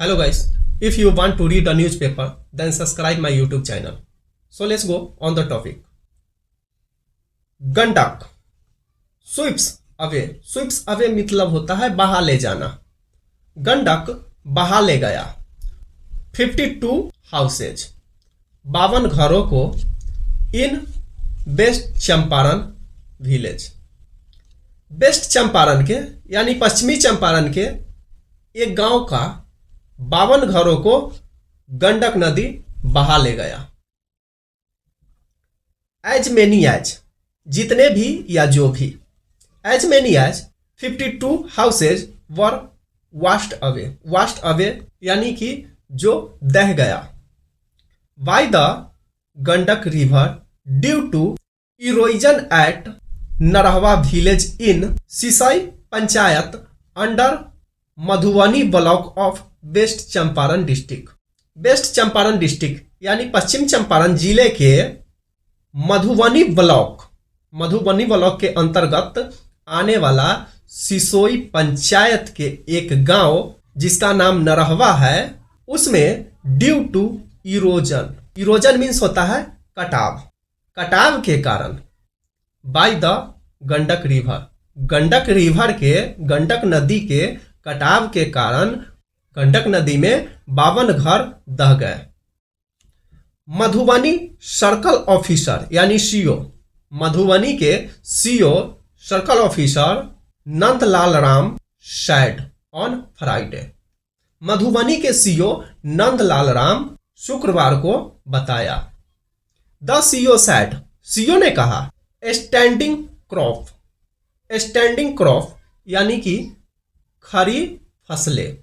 Hello guys, if you want to read a newspaper, then subscribe my YouTube channel. So let's go on the topic. Gandak sweeps away मतलब होता है बहा ले जाना। गंडक बहा ले गया 52 हाउसेज 52 घरों को in West Champaran village. West Champaran के यानी पश्चिमी चंपारण के एक गांव का 52 घरों को गंडक नदी बहा ले गया। एज मेनी एज जितने भी या जो भी, as many as 52 houses were washed away यानी कि जो दह गया। By the Gandak river due to erosion at Narhawa village in Sisai panchayat under Madhubani block of West Champaran district. West Champaran district यानी पश्चिम चंपारण जिले के मधुबनी ब्लॉक के अंतर्गत आने वाला सिसोई पंचायत के एक गांव जिसका नाम नरहवा है, उसमें ड्यू टू इरोजन मीन्स होता है कटाव के कारण, bye the Gandak river Gandak नदी के कटाव के कारण गंडक नदी में 52 घर दह गए। मधुबनी सर्कल ऑफिसर यानी सीओ, मधुबनी के CO circle officer Nandlal Ram sad on Friday. Madhubani के सीओ नंदलाल राम शुक्रवार को बताया। द सीओ सैड, सीओ ने कहा स्टैंडिंग क्रॉप यानी कि खरी फसलें।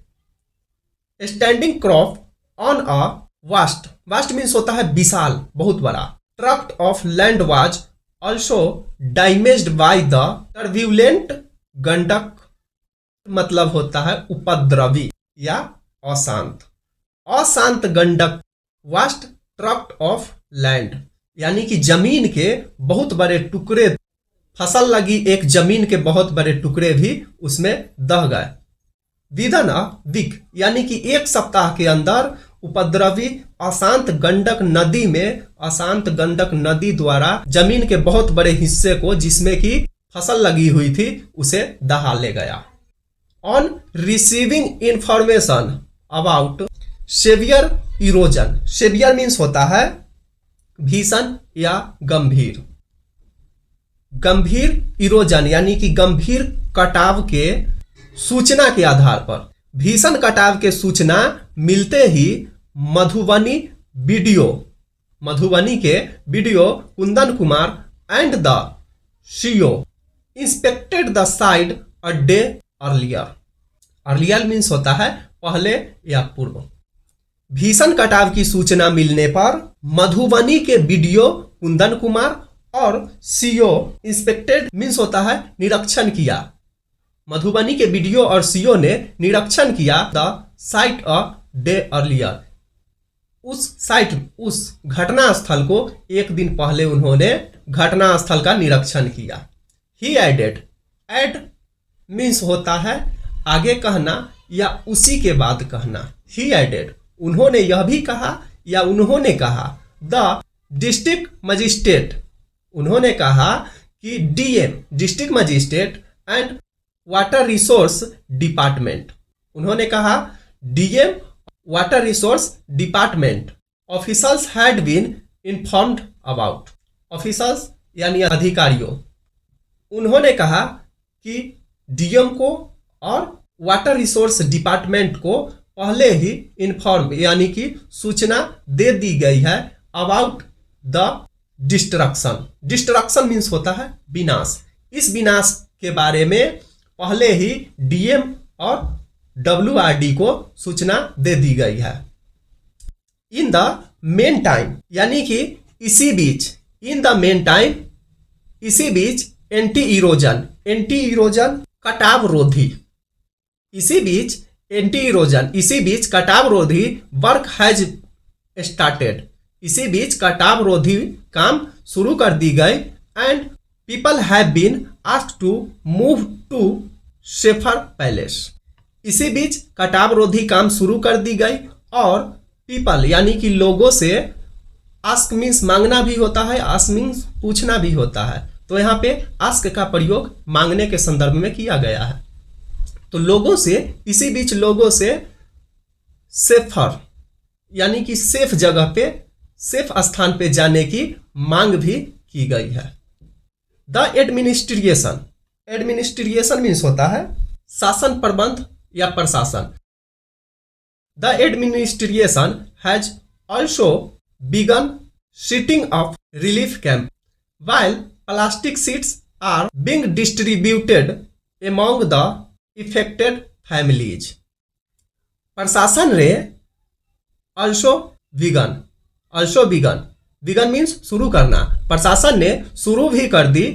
Standing crop on a vast means होता है विशाल, बहुत बड़ा। Tract of land was also damaged by the turbulent Gandak मतलब होता है उपद्रवी या अशांत Gandak. Vast tract of land यानी कि जमीन के बहुत बड़े टुकड़े, फसल लगी एक जमीन के बहुत बड़े टुकड़े भी उसमें दह गए। विदन अ वीक यानी कि एक सप्ताह के अंदर उपद्रवी अशांत गंडक नदी द्वारा जमीन के बहुत बड़े हिस्से को जिसमें कि फसल लगी हुई थी उसे दहा ले गया। On receiving information about severe means होता है भीषण या गंभीर इरोजन यानी कि गंभीर कटाव के सूचना के आधार पर, भीषण कटाव के सूचना मिलते ही मधुबनी के BDO Kundan Kumar and the CO inspected the site a day earlier means होता है पहले या पूर्व। भीषण कटाव की सूचना मिलने पर मधुबनी के बीडीओ कुंदन कुमार और सीओ इंस्पेक्टेड मीन्स होता है निरीक्षण किया। मधुबनी के बीडीओ और सीओ ने निरीक्षण किया the site a day earlier, उस घटना स्थल को एक दिन पहले उन्होंने घटना स्थल का निरीक्षण किया। ही एड मीन्स होता है आगे कहना या उसी के बाद कहना। ही एडेड उन्होंने यह भी कहा या उन्होंने कहा। द डिस्ट्रिक्ट मजिस्ट्रेट उन्होंने कहा कि DM district magistrate and water resource department, उन्होंने कहा DM water resource department officers had been informed about, officers यानी अधिकारियों, उन्होंने कहा कि डीएम को और वाटर रिसोर्स डिपार्टमेंट को पहले ही इन्फॉर्म यानी कि सूचना दे दी गई है अबाउट द डिस्ट्रक्शन मीन्स होता है विनाश। इस विनाश के बारे में पहले ही डीएम और डब्ल्यूआरडी को सूचना दे दी गई है। इन द मेन टाइम यानी कि इसी बीच, इन द मेन टाइम इसी बीच एंटी इरोजन कटाव रोधी, इसी बीच कटाव रोधी वर्क हैज स्टार्टेड, इसी बीच कटाव रोधी काम शुरू कर दी गई। And people have been asked to move to safer places, इसी बीच कटाव रोधी काम शुरू कर दी गई और पीपल यानी कि लोगों से आस्क मीन्स मांगना भी होता है, आस्क मीन्स पूछना भी होता है। तो यहाँ पे आस्क का प्रयोग मांगने के संदर्भ में किया गया है। तो लोगों से, इसी बीच लोगों से सेफर यानी कि सेफ जगह पे, सेफ स्थान पे जाने की मांग भी की गई है। द एडमिनिस्ट्रेशन, एडमिनिस्ट्रेशन मीन्स होता है शासन, प्रबंध या प्रशासन। The administration has also begun setting of relief camp while plastic sheets are being distributed among the affected families। प्रशासन ने also begun मीन्स शुरू करना, प्रशासन ने शुरू भी कर दी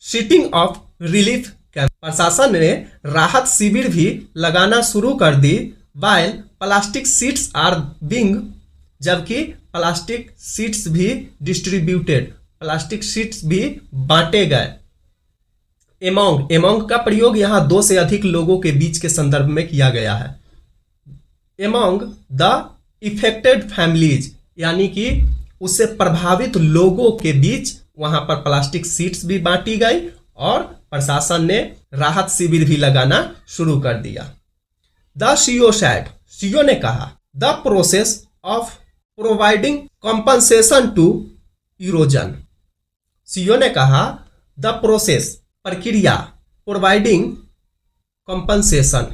सीटिंग ऑफ रिलीफ कैंप, प्रशासन ने राहत शिविर भी लगाना शुरू कर दी। While plastic sheets are being, जबकि प्लास्टिक सीट्स भी डिस्ट्रीब्यूटेड, प्लास्टिक सीट्स भी बांटे गए। एमोंग का प्रयोग यहाँ दो से अधिक लोगों के बीच के संदर्भ में किया गया है। एमोंग द इफेक्टेड फैमिलीज यानी कि उससे प्रभावित लोगों के बीच वहां पर प्लास्टिक सीट्स भी बांटी गई और प्रशासन ने राहत शिविर भी लगाना शुरू कर दिया। द सीओ सैड, सीओ ने कहा the process of providing compensation to erosion, CO ने कहा द प्रोसेस प्रक्रिया, प्रोवाइडिंग कंपनसेशन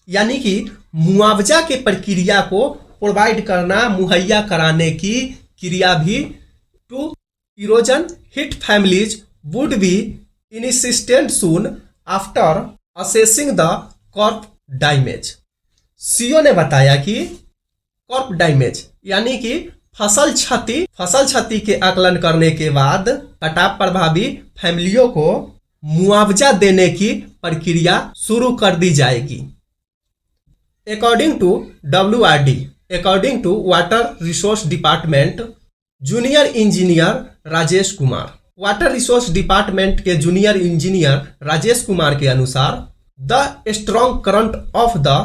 यानी कि मुआवजा के प्रक्रिया को प्रोवाइड करना, मुहैया कराने की क्रिया भी to erosion hit families would be initiated soon after assessing the crop damage. सीओ ने बताया कि कॉर्प डैमेज यानी कि फसल क्षति के आकलन करने के बाद कटाव प्रभावी फैमिलियों को मुआवजा देने की प्रक्रिया शुरू कर दी जाएगी। According to WRD, according to water resource department junior engineer Rajesh Kumar, water resource department के जूनियर इंजीनियर राजेश कुमार के अनुसार the strong current of the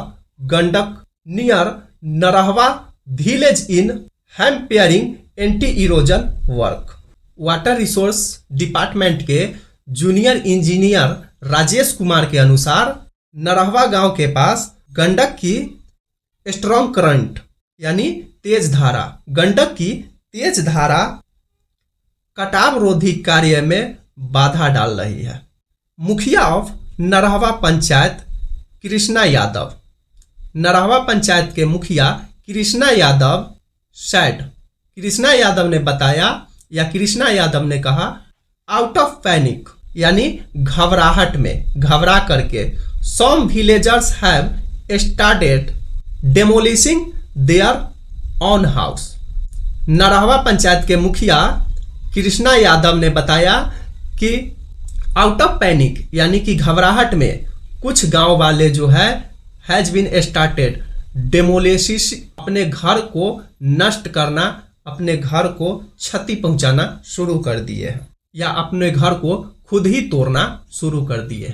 Gandak near Narhawa village in hampering anti erosion work. Water resource department के जूनियर इंजीनियर राजेश कुमार के अनुसार नरहवा गांव के पास गंडक की strong current यानी तेज धारा, गंडक की तेज धारा कटाव रोधी कार्य में बाधा डाल रही है। मुखिया ऑफ नरहवा पंचायत कृष्णा यादव, नरहवा पंचायत के मुखिया कृष्णा यादव सैड, कृष्णा यादव ने बताया या कृष्णा यादव ने कहा आउट ऑफ पैनिक यानी घबराहट में, घबरा करके some villagers have started demolishing their own house. Narhawa panchayat के मुखिया कृष्णा यादव ने बताया कि आउट ऑफ पैनिक यानी कि घबराहट में कुछ गांव वाले जो है हैज बीन स्टार्टेड डेमोलिशिश, अपने घर को नष्ट करना, अपने घर को क्षति पहुंचाना शुरू कर दिए हैं या अपने घर को खुद ही तोड़ना शुरू कर दिए।